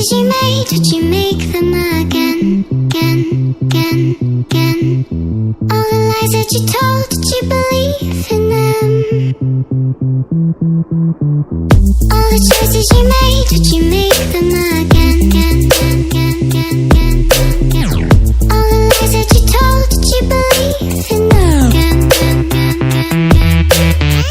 choices you made, did you make them again, again, again, again? All the lies that you told, did you believe in them? All the choices you made, did you make them again, again, again, again, again, again? All the lies that you told, did you believe in them? Again, again, again, again, again.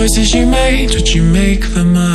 Choices you made, did you make them up?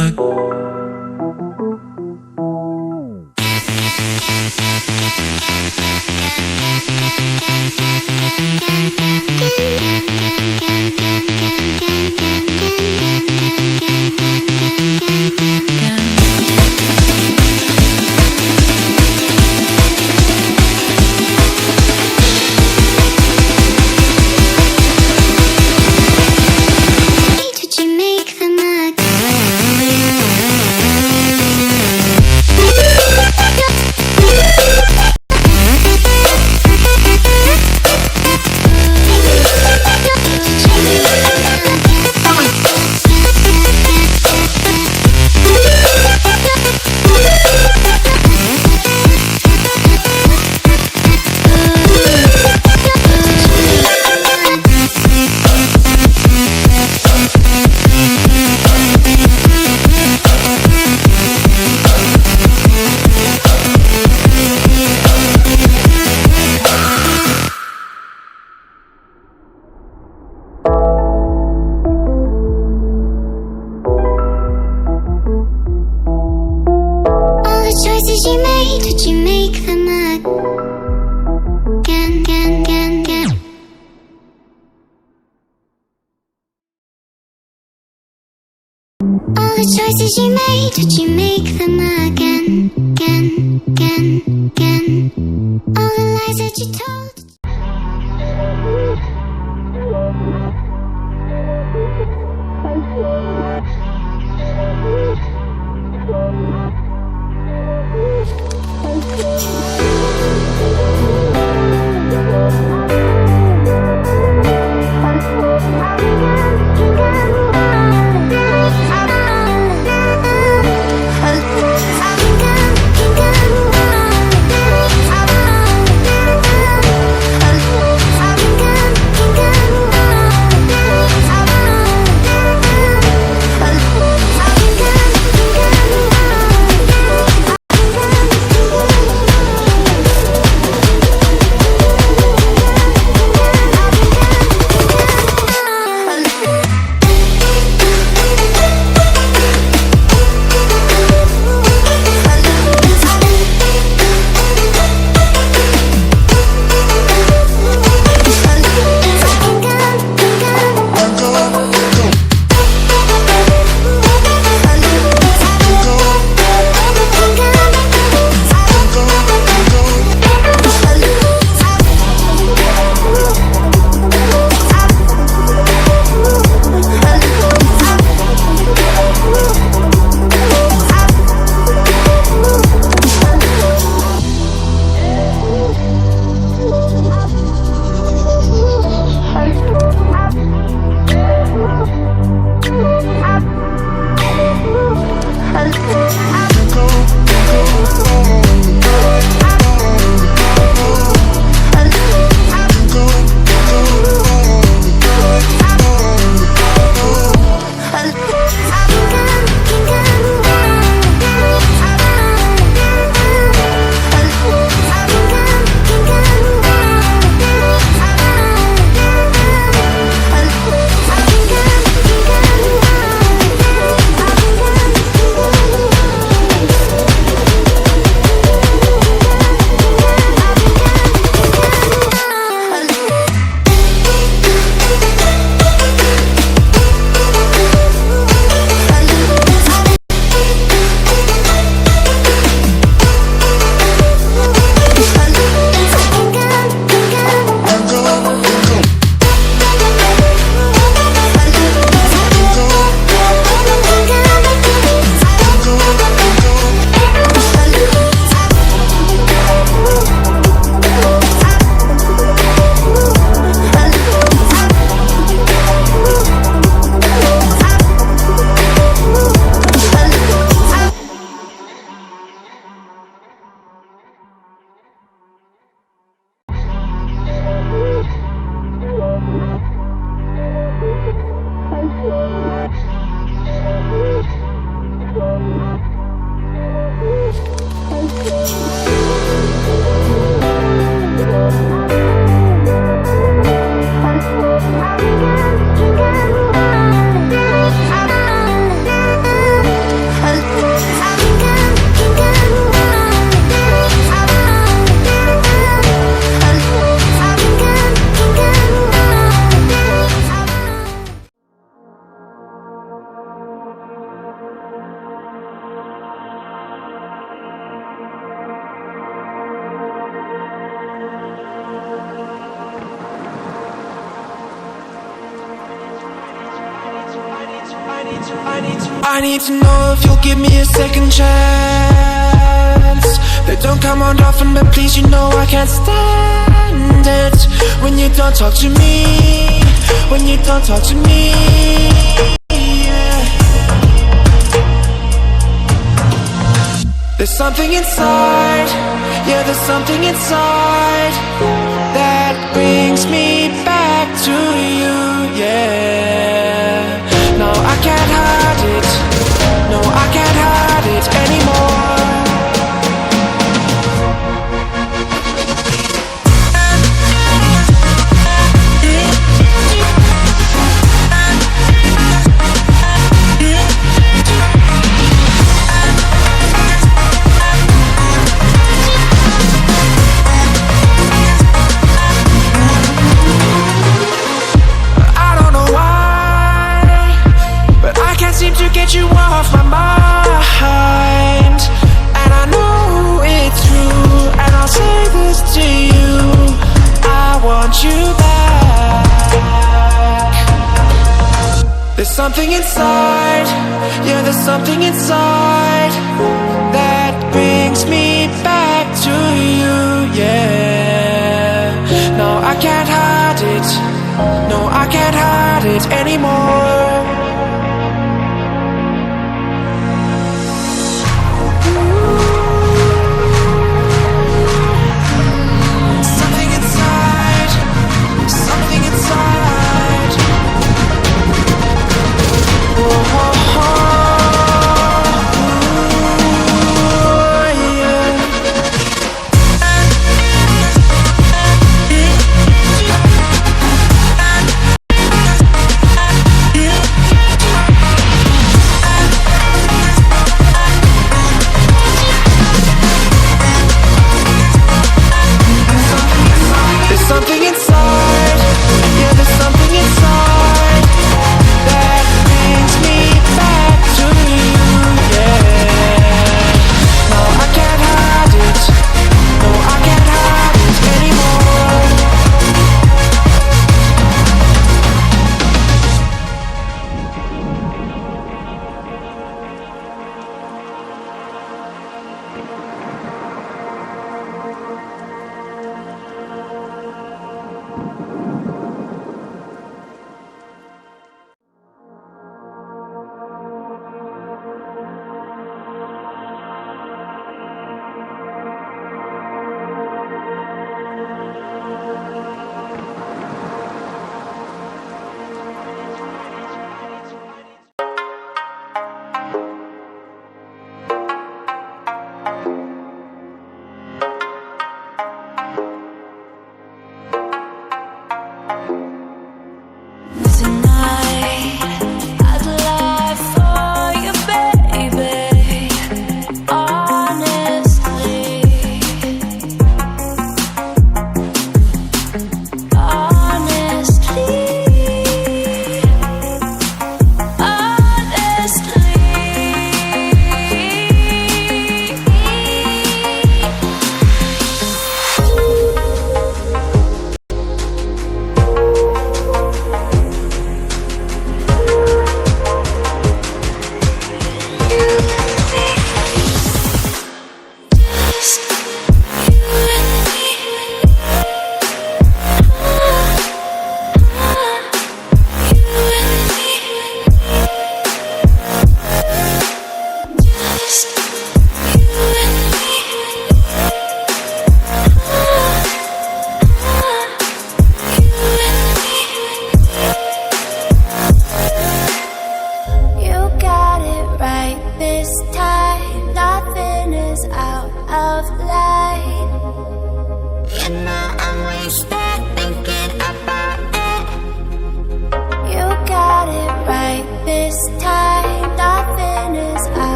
Choices you made, did you make them again, again, again, again? All the choices you made, did you make them again, again, again, again? All the lies that you told. I need to know if you'll give me a second chance. They don't come around often, but please, you know I can't stand it when you don't talk to me. When you don't talk to me, yeah. There's something inside, yeah, there's something inside that brings me back to you, yeah. No, I can't hide it. No, I can't hide it anymore. I don't know why, but I can't seem to get you off my mind. And I know it's true, and I'll say this to you, I want you back. There's something inside, yeah, there's something inside that brings me back to you, yeah. No, I can't hide it. No, I can't hide it anymore. Something inside, something inside. Oh, oh, oh. Ooh, yeah. Yeah.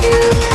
You